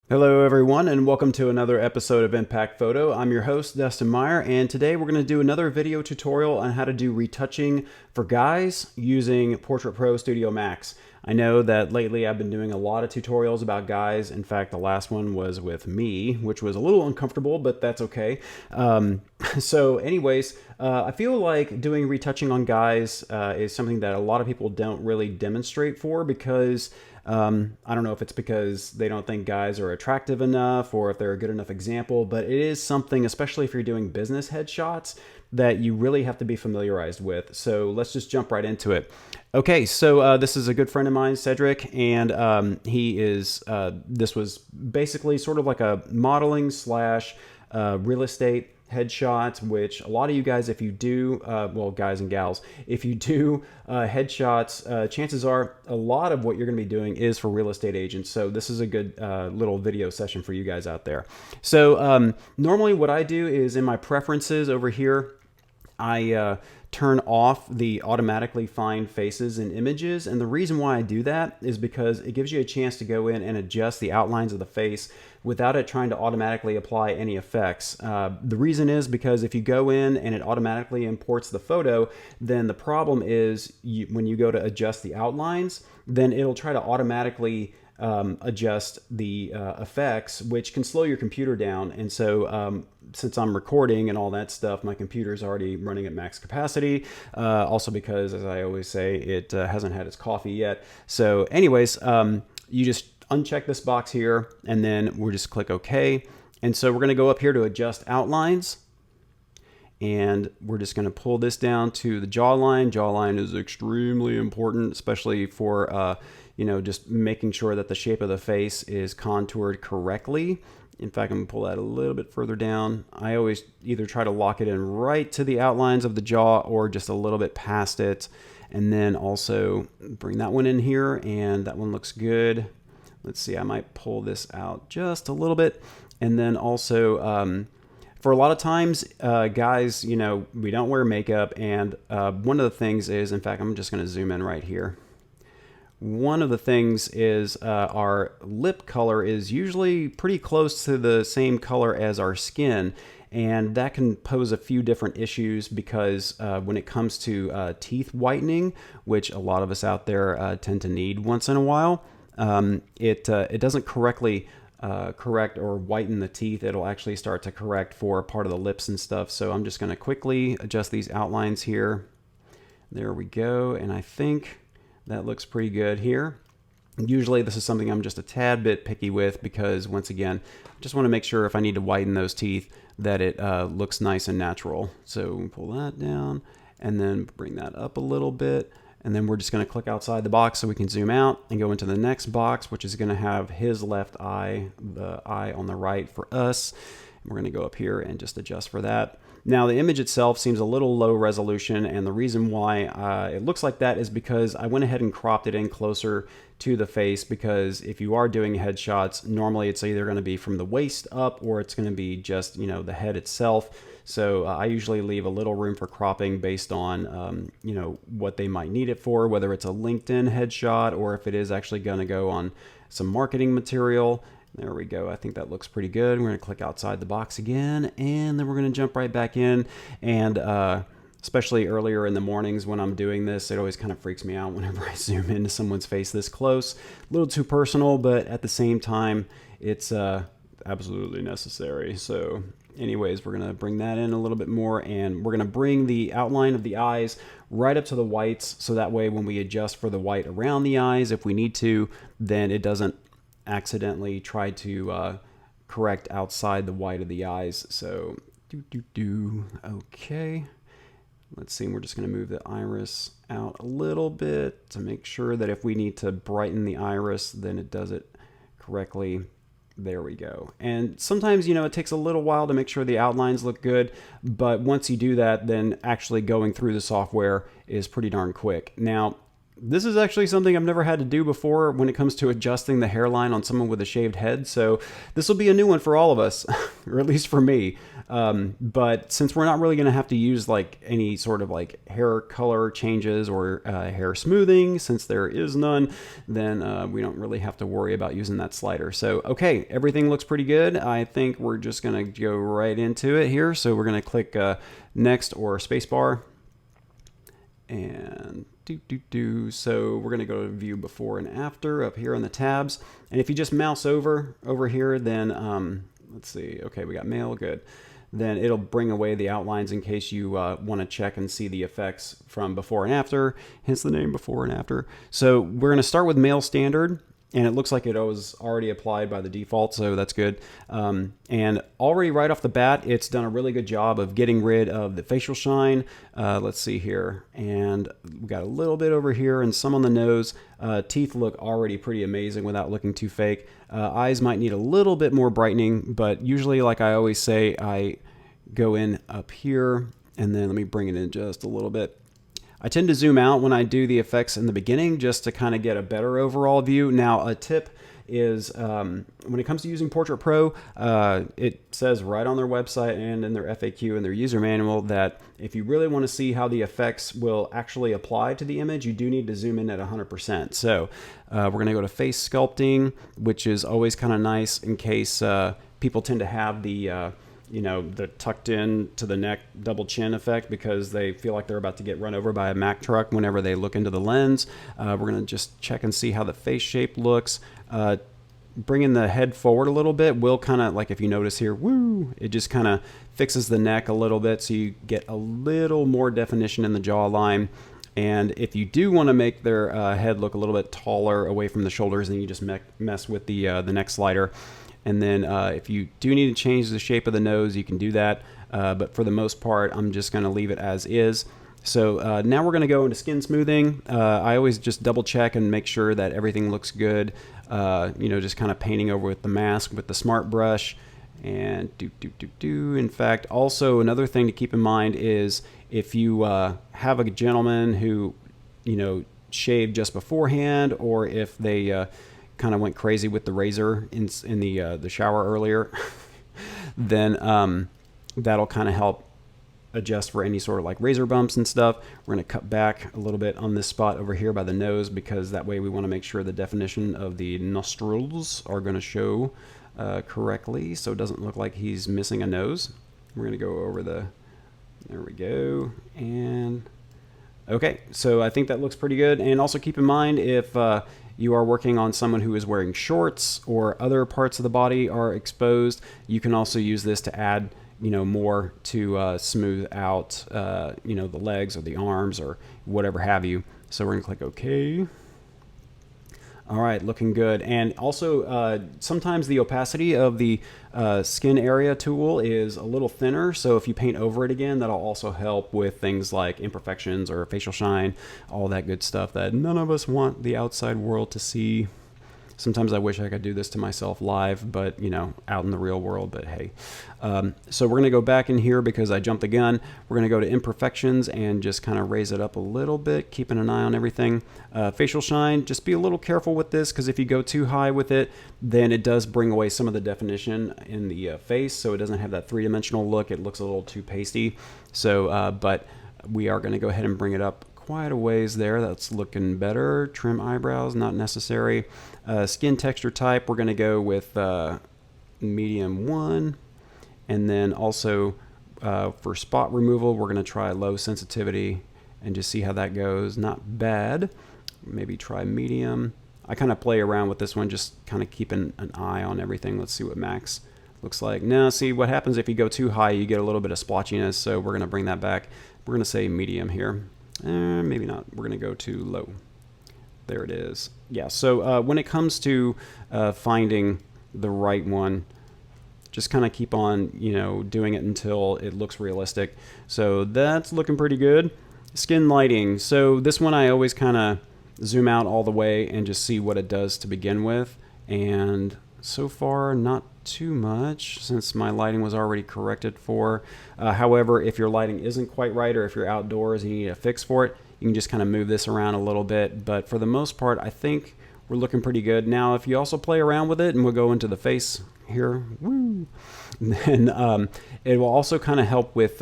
Hello everyone and welcome to another episode of Impact Photo. I'm your host Dustin Meyer, and today we're going to do another video tutorial on how to do retouching for guys using PortraitPro StudioMax. I know that lately I've been doing a lot of tutorials about guys. In fact, the last one was with me, which was a little uncomfortable, but that's okay. So anyways, I feel like doing retouching on guys is something that a lot of people don't really demonstrate for because I don't know if it's because they don't think guys are attractive enough or if they're a good enough example, but it is something, especially if you're doing business headshots, that you really have to be familiarized with. So let's just jump right into it. Okay, so this is a good friend of mine, Cedric, and this was basically sort of like a modeling slash real estate headshots, which a lot of you guys, if you do, well, guys and gals, if you do headshots, chances are a lot of what you're going to be doing is for real estate agents. So this is a good little video session for you guys out there. So normally what I do is in my preferences over here, I turn off the automatically find faces and images. And the reason why I do that is because it gives you a chance to go in and adjust the outlines of the face without it trying to automatically apply any effects. The reason is because if you go in and it automatically imports the photo, then the problem is when you go to adjust the outlines, then it'll try to automatically adjust the effects, which can slow your computer down. And so since I'm recording and all that stuff, my computer's already running at max capacity. Also because, as I always say, it hasn't had its coffee yet. So anyways, you just uncheck this box here and then we'll just click OK. And so we're going to go up here to adjust outlines. And we're just going to pull this down to the jawline. Jawline is extremely important, especially for, just making sure that the shape of the face is contoured correctly. In fact, I'm going to pull that a little bit further down. I always either try to lock it in right to the outlines of the jaw or just a little bit past it. And then also bring that one in here, and that one looks good. Let's see, I might pull this out just a little bit. And then also, for a lot of times, guys, we don't wear makeup, and one of the things is, in fact, I'm just going to zoom in right here. One of the things is our lip color is usually pretty close to the same color as our skin, and that can pose a few different issues because when it comes to teeth whitening, which a lot of us out there tend to need once in a while, it doesn't correctly correct or whiten the teeth. It'll actually start to correct for part of the lips and stuff. So I'm just going to quickly adjust these outlines here. There we go. And I think that looks pretty good here. Usually this is something I'm just a tad bit picky with because, once again, I just want to make sure if I need to whiten those teeth that it looks nice and natural. So pull that down and then bring that up a little bit. And then we're just going to click outside the box so we can zoom out and go into the next box, which is going to have his left eye, the eye on the right for us. We're going to go up here and just adjust for that. Now the image itself seems a little low resolution, and the reason why it looks like that is because I went ahead and cropped it in closer to the face, because if you are doing headshots, normally it's either going to be from the waist up or it's going to be just, the head itself. So I usually leave a little room for cropping based on, what they might need it for, whether it's a LinkedIn headshot or if it is actually going to go on some marketing material. There we go. I think that looks pretty good. We're going to click outside the box again, and then we're going to jump right back in. And especially earlier in the mornings when I'm doing this, it always kind of freaks me out whenever I zoom into someone's face this close. A little too personal, but at the same time, it's absolutely necessary. So anyways, we're going to bring that in a little bit more, and we're going to bring the outline of the eyes right up to the whites, so that way when we adjust for the white around the eyes, if we need to, then it doesn't accidentally try to correct outside the white of the eyes. So okay, let's see, we're just going to move the iris out a little bit to make sure that if we need to brighten the iris, then it does it correctly. There we go. And sometimes, it takes a little while to make sure the outlines look good, but once you do that, then actually going through the software is pretty darn quick. Now, This is actually something I've never had to do before when it comes to adjusting the hairline on someone with a shaved head. So this will be a new one for all of us, or at least for me. But since we're not really going to have to use like any sort of like hair color changes or hair smoothing, since there is none, then we don't really have to worry about using that slider. So, okay, everything looks pretty good. I think we're just going to go right into it here. So we're going to click next or spacebar. And so we're going to go to view before and after up here on the tabs. And if you just mouse over here, then let's see. Okay, we got male, good. Then it'll bring away the outlines in case you want to check and see the effects from before and after, hence the name before and after. So we're going to start with male standard. And it looks like it was already applied by the default, so that's good. And already right off the bat, it's done a really good job of getting rid of the facial shine. Let's see here. And we got a little bit over here and some on the nose. Teeth look already pretty amazing without looking too fake. Eyes might need a little bit more brightening, but usually, like I always say, I go in up here, and then let me bring it in just a little bit. I tend to zoom out when I do the effects in the beginning just to kind of get a better overall view. Now, a tip is when it comes to using PortraitPro, it says right on their website and in their FAQ and their user manual that if you really want to see how the effects will actually apply to the image, you do need to zoom in at 100%. So we're going to go to face sculpting, which is always kind of nice in case people tend to have the the tucked in to the neck double chin effect because they feel like they're about to get run over by a Mack truck whenever they look into the lens. We're going to just check and see how the face shape looks. Bringing the head forward a little bit will kind of, like if you notice here, woo, it just kind of fixes the neck a little bit so you get a little more definition in the jawline. And if you do want to make their head look a little bit taller away from the shoulders, then you just mess with the neck slider. And then if you do need to change the shape of the nose, you can do that. But for the most part, I'm just going to leave it as is. So now we're going to go into skin smoothing. I always just double check and make sure that everything looks good. Just kind of painting over with the mask with the smart brush. And In fact, also another thing to keep in mind is if you have a gentleman who, shaved just beforehand, or if they kind of went crazy with the razor in the shower earlier, then that'll kind of help adjust for any sort of like razor bumps and stuff. We're going to cut back a little bit on this spot over here by the nose because that way we want to make sure the definition of the nostrils are going to show correctly, so it doesn't look like he's missing a nose. We're going to go over there we go, and okay, so I think that looks pretty good. And also keep in mind, if you are working on someone who is wearing shorts or other parts of the body are exposed, you can also use this to add more to smooth out the legs or the arms or whatever have you. So we're gonna click OK. All right, looking good. And also sometimes the opacity of the skin area tool is a little thinner, so if you paint over it again, that'll also help with things like imperfections or facial shine, all that good stuff that none of us want the outside world to see. Sometimes I wish I could do this to myself live, but out in the real world, but hey. So we're gonna go back in here because I jumped the gun. We're gonna go to imperfections and just kind of raise it up a little bit, keeping an eye on everything. Facial shine, just be a little careful with this because if you go too high with it, then it does bring away some of the definition in the face, so it doesn't have that three-dimensional look. It looks a little too pasty. So, but we are gonna go ahead and bring it up quite a ways there. That's looking better. Trim eyebrows, not necessary. Skin texture type, we're going to go with medium 1. And then also for spot removal, we're going to try low sensitivity and just see how that goes. Not bad. Maybe try medium. I kind of play around with this one, just kind of keeping an eye on everything. Let's see what max looks like. Now, see what happens if you go too high, you get a little bit of splotchiness. So we're going to bring that back. We're going to say medium here. Maybe not. We're going to go to low. There it is. Yeah, so when it comes to finding the right one, just kind of keep on, doing it until it looks realistic. So that's looking pretty good. Skin lighting. So this one I always kind of zoom out all the way and just see what it does to begin with. And so far, not too much since my lighting was already corrected for. However, if your lighting isn't quite right or if you're outdoors and you need a fix for it, You can just kind of move this around a little bit, but for the most part, I think we're looking pretty good. Now, if you also play around with it, and we'll go into the face here, woo, then it will also kind of help with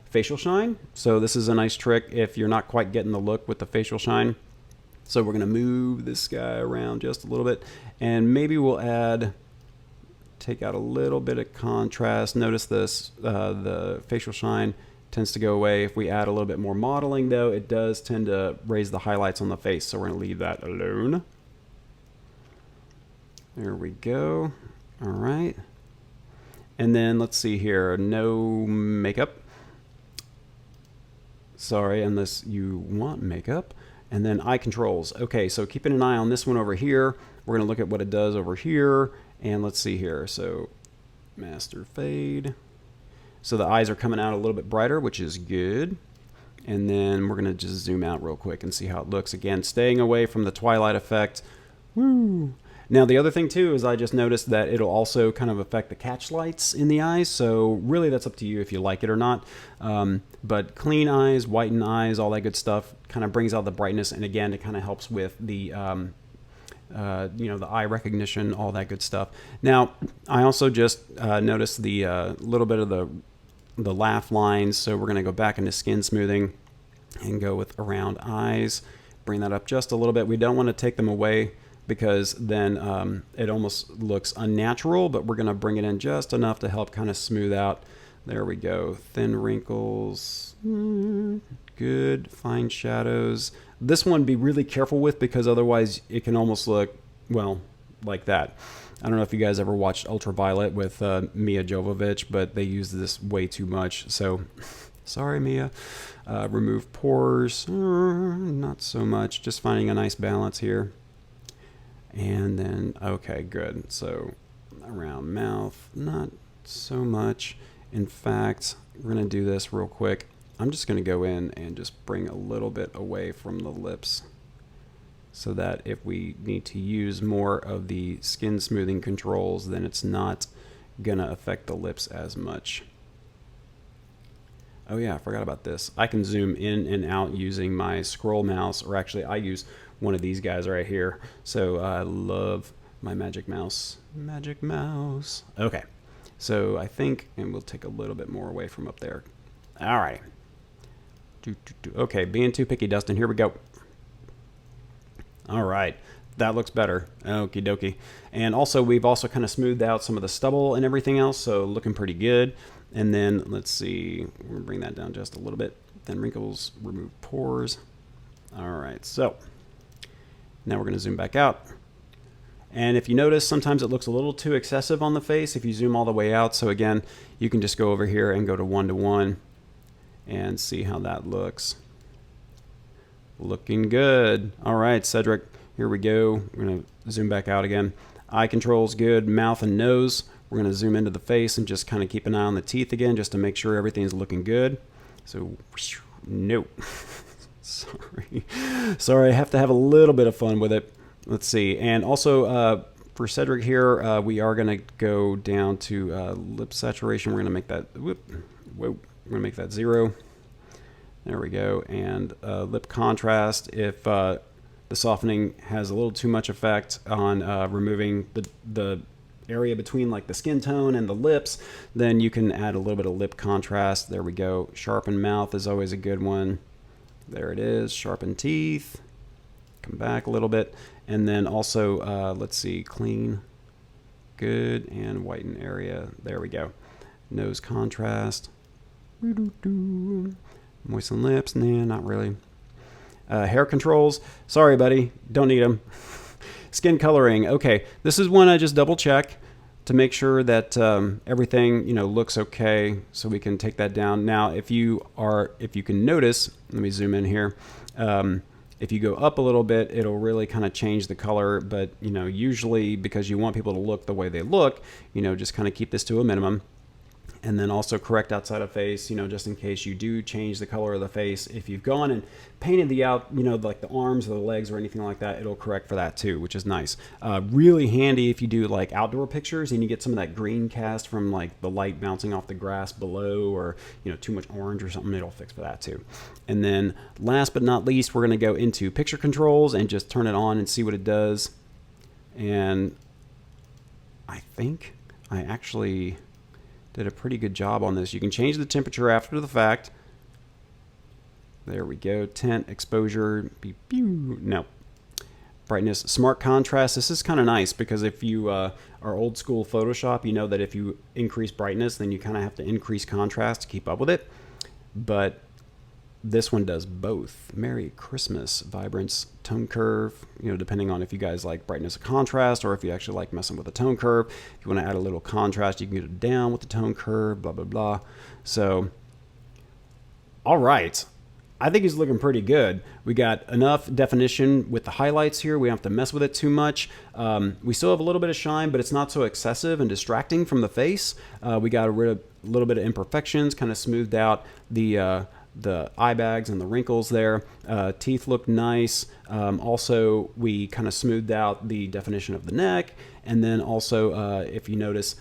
facial shine. So this is a nice trick if you're not quite getting the look with the facial shine. So we're going to move this guy around just a little bit, and maybe we'll take out a little bit of contrast. Notice this, the facial shine tends to go away. If we add a little bit more modeling though, it does tend to raise the highlights on the face. So we're going to leave that alone. There we go. All right. And then let's see here, no makeup. Sorry, unless you want makeup. And then eye controls. Okay, so keeping an eye on this one over here. We're gonna look at what it does over here. And let's see here, so master fade. So the eyes are coming out a little bit brighter, which is good. And then we're gonna just zoom out real quick and see how it looks. Again, staying away from the twilight effect. Woo! Now the other thing too is I just noticed that it'll also kind of affect the catch lights in the eyes, so really that's up to you if you like it or not. But clean eyes, whiten eyes, all that good stuff kind of brings out the brightness, and again it kind of helps with the you know, the eye recognition, all that good stuff. Now I also just noticed the little bit of the laugh lines, so we're going to go back into skin smoothing and go with around eyes, bring that up just a little bit. We don't want to take them away, because then it almost looks unnatural, but we're going to bring it in just enough to help kind of smooth out. There we go. Thin wrinkles. Good. Fine shadows. This one be really careful with, because otherwise it can almost look, well, like that. I don't know if you guys ever watched Ultraviolet with Mia Jovovich, but they use this way too much. So sorry, Mia. Remove pores. Not so much. Just finding a nice balance here. And then, okay, good. So around mouth, not so much. In fact, we're going to do this real quick. I'm just going to go in and just bring a little bit away from the lips, so that if we need to use more of the skin smoothing controls, then it's not going to affect the lips as much. Oh yeah, I forgot about this. I can zoom in and out using my scroll mouse, or actually I use one of these guys right here. So I love my magic mouse. Magic mouse. Okay, so I think, and we'll take a little bit more away from up there. All right. Okay, being too picky, Dustin. Here we go. All right, that looks better. Okie dokie. And also, we've also kind of smoothed out some of the stubble and everything else, so looking pretty good. And then let's see, we'll bring that down just a little bit. Thin wrinkles, remove pores. All right, so now we're going to zoom back out. And if you notice, sometimes it looks a little too excessive on the face if you zoom all the way out. So again, you can just go over here and go to 1:1 and see how that looks. Looking good. All right, Cedric, here we go. We're going to zoom back out again. Eye control's good, mouth and nose. We're going to zoom into the face and just kind of keep an eye on the teeth again, just to make sure everything's looking good. So, nope. Sorry, I have to have a little bit of fun with it. Let's see. And also, for Cedric here, we are going to go down to lip saturation. We're going to make that, we're going to make that 0. There we go. And lip contrast, if the softening has a little too much effect on removing the area between like the skin tone and the lips, then you can add a little bit of lip contrast. There we go. Sharpen mouth is always a good one. There it is. Sharpen teeth. Come back a little bit. And then also, let's see, clean. Good. And whiten area. There we go. Nose contrast. Moisten lips. Nah, not really. Hair controls. Sorry, buddy. Don't need them. Skin coloring. Okay, this is one I just double check to make sure that everything, you know, looks okay, so we can take that down. Now, if you can notice, let me zoom in here. If you go up a little bit, it'll really kind of change the color, but you know, usually because you want people to look the way they look, you know, just kind of keep this to a minimum. And then also correct outside of face, you know, just in case you do change the color of the face. If you've gone and painted the out, you know, like the arms or the legs or anything like that, it'll correct for that too, which is nice. Really handy if you do like outdoor pictures and you get some of that green cast from like the light bouncing off the grass below, or, you know, too much orange or something, it'll fix for that too. And then last but not least, we're going to go into picture controls and just turn it on and see what it does. And I think I actually did a pretty good job on this. You can change the temperature after the fact. There we go. Tint, exposure, no. Brightness, smart contrast. This is kind of nice because if you are old school Photoshop, you know that if you increase brightness, then you kind of have to increase contrast to keep up with it. But this one does both. Merry Christmas, vibrance, tone curve, you know, depending on if you guys like brightness or contrast, or if you actually like messing with the tone curve. If you want to add a little contrast, you can get it down with the tone curve, blah, blah, blah. So, all right. I think he's looking pretty good. We got enough definition with the highlights here. We don't have to mess with it too much. We still have a little bit of shine, but it's not so excessive and distracting from the face. We got rid of a little bit of imperfections, kind of smoothed out the eye bags and the wrinkles there. Teeth look nice. Also, we kind of smoothed out the definition of the neck. And then also, if you notice,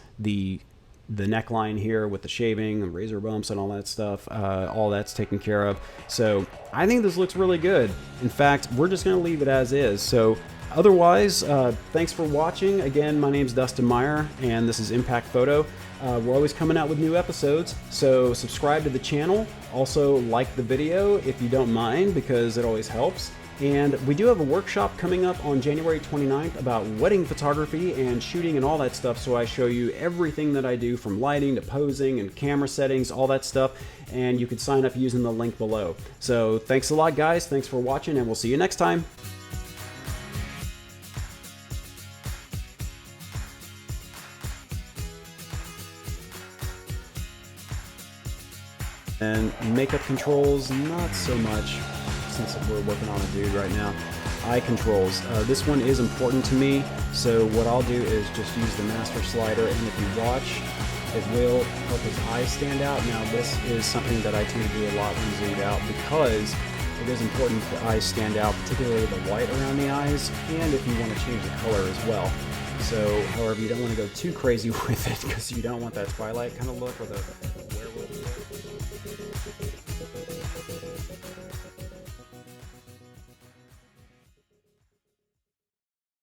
the neckline here with the shaving and razor bumps and all that stuff, all that's taken care of. So I think this looks really good. In fact, we're just going to leave it as is. So otherwise, thanks for watching. Again, my name's Dustin Meyer, and this is Impact Photo. We're always coming out with new episodes, so subscribe to the channel. Also, like the video if you don't mind, because it always helps. And we do have a workshop coming up on January 29th about wedding photography and shooting and all that stuff. So I show you everything that I do, from lighting to posing and camera settings, all that stuff. And you can sign up using the link below. So thanks a lot, guys. Thanks for watching, and we'll see you next time. And makeup controls, not so much, since we're working on a dude right now. Eye controls. This one is important to me, so what I'll do is just use the master slider, and if you watch, it will help his eyes stand out. Now this is something that I tend to do a lot when zoomed out, because it is important the eyes stand out, particularly the white around the eyes, and if you want to change the color as well. So, however, you don't want to go too crazy with it, because you don't want that Twilight kind of look with a